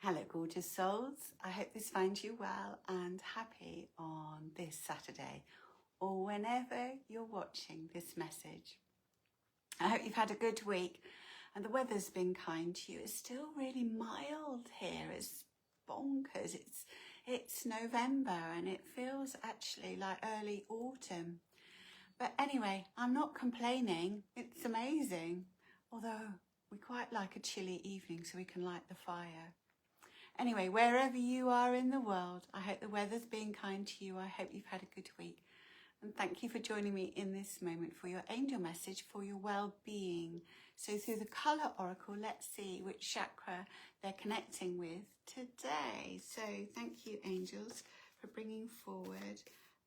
Hello gorgeous souls, I hope this finds you well and happy on this Saturday or whenever you're watching this message. I hope you've had a good week and the weather's been kind to you. It's still really mild here, it's bonkers, it's November and it feels actually like early autumn. But anyway, I'm not complaining, it's amazing, although we quite like a chilly evening so we can light the fire. Anyway, wherever you are in the world, I hope the weather's being kind to you. I hope you've had a good week. And thank you for joining me in this moment for your angel message for your well-being. So through the colour oracle, let's see which chakra they're connecting with today. So thank you, angels, for bringing forward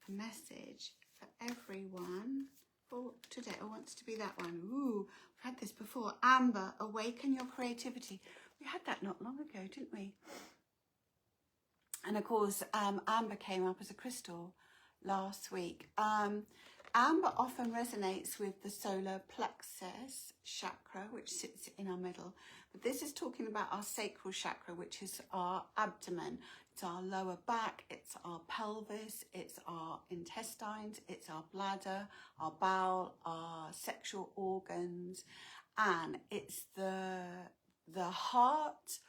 a message for everyone for today. Oh, wants to be that one. Ooh, we've had this before. Amber, awaken your creativity. We had that not long ago, didn't we? And of course, amber came up as a crystal last week. Amber often resonates with the solar plexus chakra, which sits in our middle. But this is talking about our sacral chakra, which is our abdomen. It's our lower back, it's our pelvis, it's our intestines, it's our bladder, our bowel, our sexual organs, and it's the heart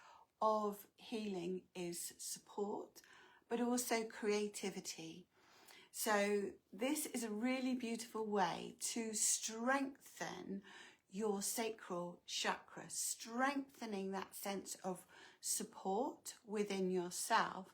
of healing is support, but also creativity. So this is a really beautiful way to strengthen your sacral chakra, strengthening that sense of support within yourself.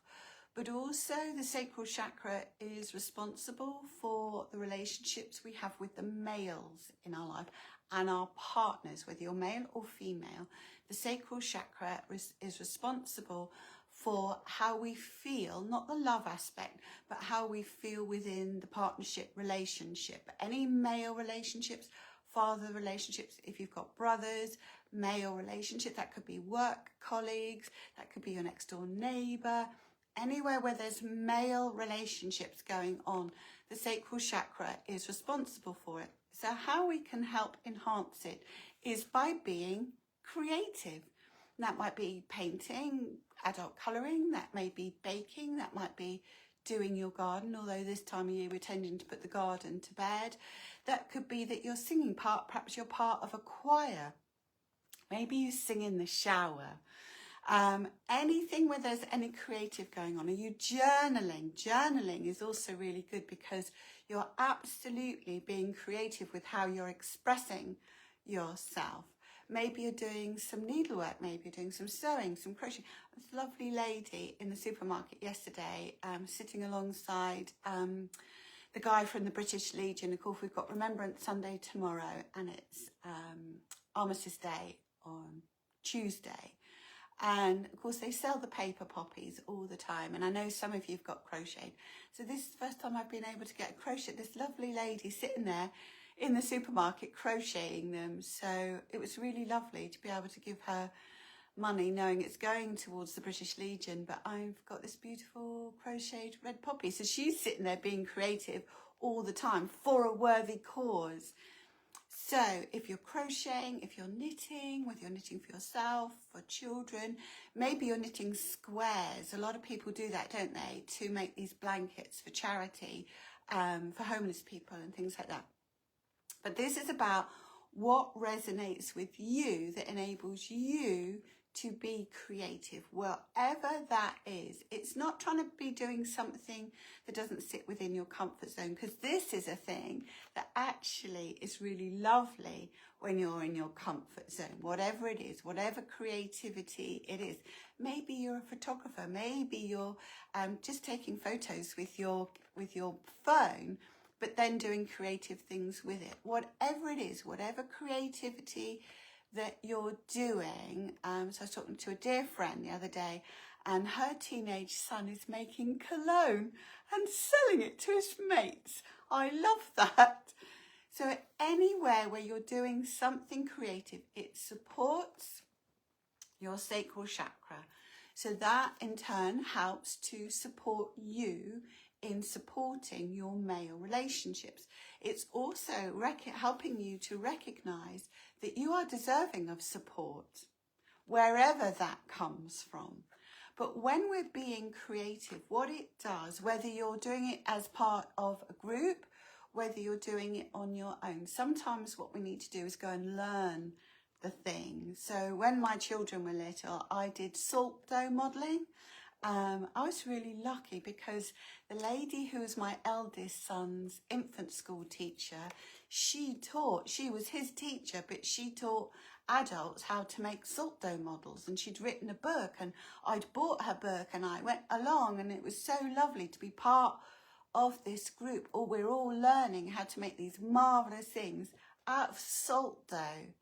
But also the sacral chakra is responsible for the relationships we have with the males in our life and our partners, whether you're male or female. The sacral chakra is responsible for how we feel, not the love aspect, but how we feel within the partnership relationship. Any male relationships, father relationships, if you've got brothers, male relationships, that could be work colleagues, that could be your next door neighbour, anywhere where there's male relationships going on, the sacral chakra is responsible for it. So how we can help enhance it is by being creative. That might be painting, adult colouring, that may be baking, that might be doing your garden, although this time of year we're tending to put the garden to bed. That could be that you're singing perhaps you're part of a choir. Maybe you sing in the shower. Anything where there's any creative going on. Are you journaling? Journaling is also really good because you're absolutely being creative with how you're expressing yourself. Maybe you're doing some needlework, maybe you're doing some sewing, some crochet. This lovely lady in the supermarket yesterday, sitting alongside the guy from the British Legion. Of course, we've got Remembrance Sunday tomorrow and it's Armistice Day on Tuesday. And of course, they sell the paper poppies all the time. And I know some of you've got crocheted. So this is the first time I've been able to get a crochet. This lovely lady sitting there in the supermarket crocheting them. So it was really lovely to be able to give her money knowing it's going towards the British Legion. But I've got this beautiful crocheted red poppy. So she's sitting there being creative all the time for a worthy cause. So if you're crocheting, if you're knitting, whether you're knitting for yourself, for children, maybe you're knitting squares. A lot of people do that, don't they, to make these blankets for charity, for homeless people and things like that. But this is about what resonates with you that enables you to be creative, wherever that is. It's not trying to be doing something that doesn't sit within your comfort zone, because this is a thing that actually is really lovely when you're in your comfort zone, whatever it is, whatever creativity it is. Maybe you're a photographer, maybe you're just taking photos with your phone, but then doing creative things with it. Whatever it is, whatever creativity that you're doing. So I was talking to a dear friend the other day, and her teenage son is making cologne and selling it to his mates. I love that. So anywhere where you're doing something creative, it supports your sacral chakra. So that in turn helps to support you in supporting your male relationships. It's also helping you to recognize that you are deserving of support, wherever that comes from. But when we're being creative, what it does, whether you're doing it as part of a group, whether you're doing it on your own, sometimes what we need to do is go and learn the thing. So when my children were little, I did salt dough modelling. I was really lucky because the lady who was my eldest son's infant school teacher, she was his teacher, but she taught adults how to make salt dough models, and she'd written a book, and I'd bought her book and I went along, and it was so lovely to be part of this group. We're all learning how to make these marvellous things out of salt dough.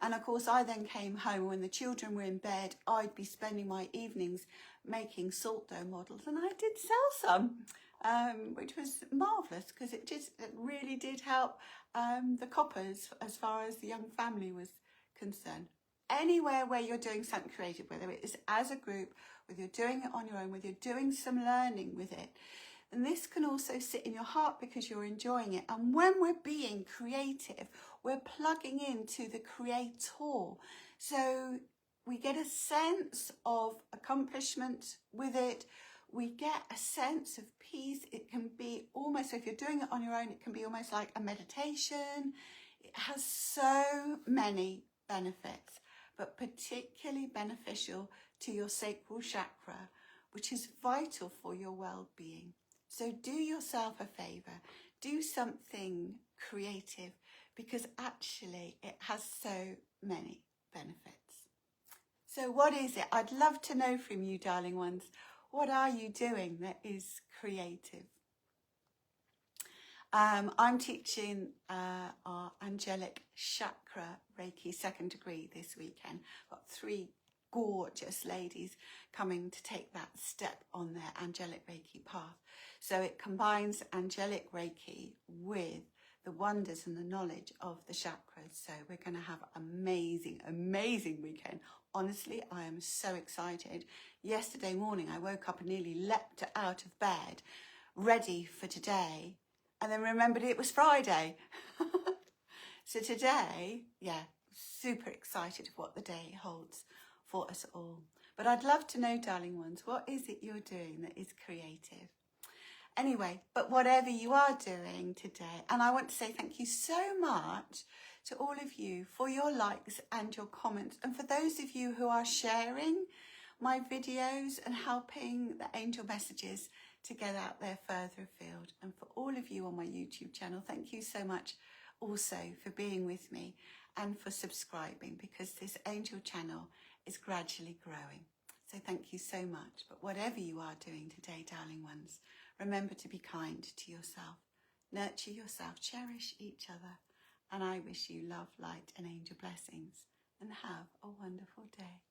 And of course, I then came home when the children were in bed. I'd be spending my evenings making salt dough models, and I did sell some, which was marvellous because it really did help the coppers as far as the young family was concerned. Anywhere where you're doing something creative, whether it is as a group, whether you're doing it on your own, whether you're doing some learning with it, and this can also sit in your heart because you're enjoying it. And when we're being creative, we're plugging into the creator. So we get a sense of accomplishment with it. We get a sense of peace. It can be almost, so if you're doing it on your own, it can be almost like a meditation. It has so many benefits, but particularly beneficial to your sacral chakra, which is vital for your well-being. So do yourself a favour, do something creative, because actually it has so many benefits. So what is it? I'd love to know from you, darling ones. What are you doing that is creative? I'm teaching our angelic chakra Reiki 2nd degree this weekend. I've got 3 gorgeous ladies coming to take that step on their angelic Reiki path. So it combines angelic Reiki with the wonders and the knowledge of the chakras. So we're going to have an amazing weekend. Honestly, I am so excited. Yesterday morning, I woke up and nearly leapt out of bed, ready for today, and then remembered it was Friday. So today, yeah, super excited of what the day holds for us all. But I'd love to know, darling ones, what is it you're doing that is creative? Anyway, but whatever you are doing today, and I want to say thank you so much to all of you for your likes and your comments, and for those of you who are sharing my videos and helping the angel messages to get out there further afield. And for all of you on my YouTube channel, thank you so much also for being with me and for subscribing, because this angel channel is gradually growing. So thank you so much. But whatever you are doing today, darling ones, remember to be kind to yourself, nurture yourself, cherish each other, and I wish you love, light and angel blessings, and have a wonderful day.